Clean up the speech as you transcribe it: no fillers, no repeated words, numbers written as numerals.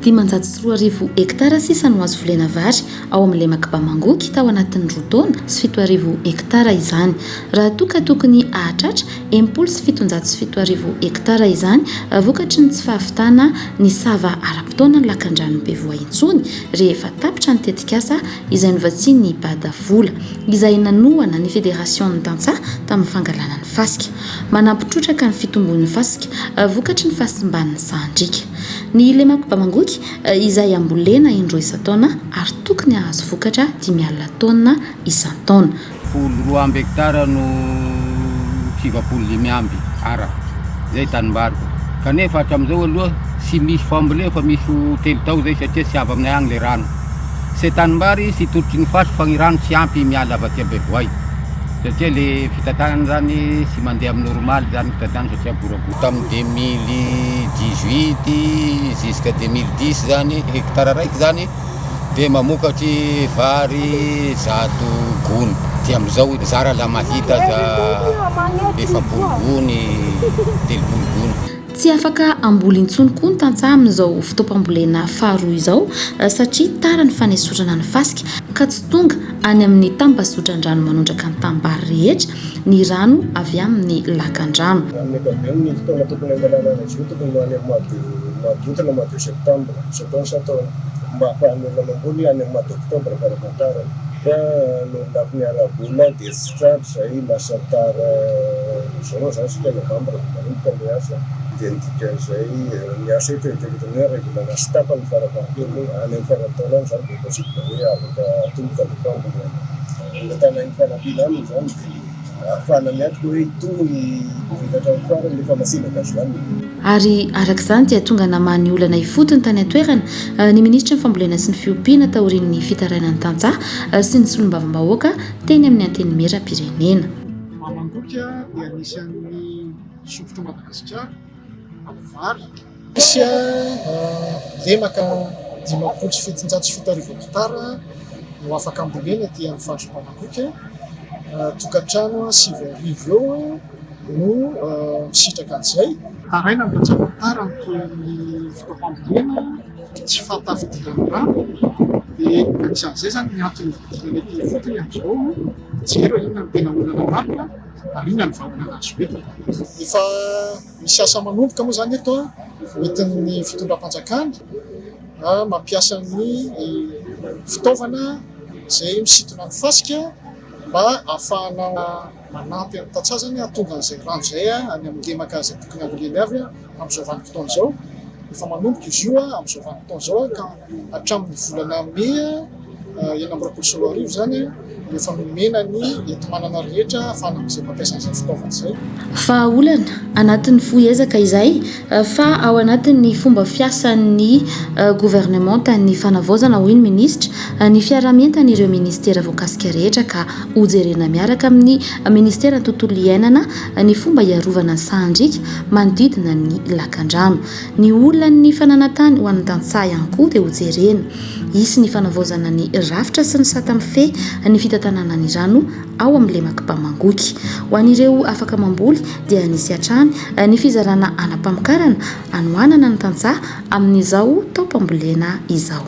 Dimanjato sy 4,000 hektara sisa no azo volena vary ao amin'ilay Makibamangouky tao anatin'ny 2 taona sy 7,000 hektara izany. Raha toa ka tokony ahatratra 80 sy 707,000 hektara izany, vokatry ny tsy fahavitana ny sava ara-potoana ny lakan-dranobe voahintsony rehefa tapitra ny tetikasa izay novatsiany Badavola, izay nanohana ny Fédération Tantsaha tamin'ny fangalana ny fasika. Manampitrotraka ny fitombon'ny fasika vokatry ny fahasimban'ny Sandrika. Ny le Makibamangouky izay ambolena indroa isan-taona ary tokony ahazo vokatra 5,000 taona isan-taona. 2 amby hektara no 7,5 amby ara zay tanimbariko. Kanefa hatramizao aloha sy misy fambolena fa misy 3 tao zay satria sy avy aminay agny le rano. Se tanimbary sy totry ny fasy fa ny rano sy ampy miala avy aty Bevoay. Satria le fitantanana zany sy mandeha amin'ny normal zany fitantanana satria borabory. Tamin'ny 2018 jusqu'à 2010 zany hektara raiky zany dia mamokatry vary 100 gony. Ty amizao zara la mahita za 7 gony 3 gony. Tsy afaka amboly intsony koa ny Tantsaha amin'izao fotoam-pambolena faharoa izao satria tara ny fanesorana ny fasika ka tsy tonga any amin'ny tambazotran-drano manondraka ny tambary rehetra ny rano avy amin'ny lakan-drano. Amin'ny fotoana tokony angalanana izy io tokony any mois de septembre mba ahafahan'ny olona mamboly any mois d'octobre farafahatarany. Fa nolona miarabola dia tsy tratra zay lasa tara zao zany sika novembre manomboka ny asa. Dia nidikazay ny asa eto dia reglana sy tapany farafahatelo any amin'ny farantaona any zany dia possible hoe afaka tomboka novembre. Natana ny fanampiana aminy zany dia ahafahana miantoka hoe itony vitatra ny farany efa masinaka azo any. Ary arak'izany dia tonga namany olana ifotony tany an-toerana ny ministra ny fambolena sy ny fiompiana taorian'ny fitarainan'ny Tantsaha sy ny solombavam-bahoaka teny amin'ny anteny mera-pirenena. Makibamangouky dia anisan'ny sokotro Madagasikara amin'ny vary. Misy lemaka 5,707 hektara no afaka ambolena ety amin'ny Makibamangouky. Tokantrano 7,000 eo no misitraka an'izay. Taraina mba tsy afantara ny toy ny fotoam-pambolena tsy fatafidirany rano dia anisan'izay zany ny antony ety fotony amin'izao jery inona ny tena olana marina ary inona ny vahoana azo eto. Efa misy asa manomboka moa zany eto entin'ny fitondram-panjakana mampiasa ny fitaovana zay misintona ny fasika mba ahafahana manampy amin'ny Tantsaha zany hahatonga an'izay rano zay any amin'ny lemaka izay tokony ambolena avy amin'izao vanim-potoana izao. Efa manomboka izy io amin'izao vanim-potoana izao ka hatramin'ny volana May 2024 zany efa nomena ny enti-manana rehetra ahafahana amin'izay mampiasa an'izay fitaovana izay. Fa olana anatin'ny foezaka izay fa ao anatin'ny fomba fiasan'ny gouvernement ny fanavaozana hoy ny ministra ny fiaramientan'ireo ministera voakasika rehetra ka hojerena miaraka amin'ny ministera ny tontolo iainana ny fomba iarovana ny Sandrika manodidina ny lakan-drano. Ny olona ny fananantany ho an'ny Tantsaha ihany koa dia hojerena. Isy ny fanavaozana ny rafitra sy ny satam-fe ny fitantanana ny rano ao amin'ilay Makibamangouky. Ho an'ireo afaka mamboly dia anisy hatrany ny fizarana anam-pamokarana anohanana ny Tantsaha amin'izao taom-pambolena izao.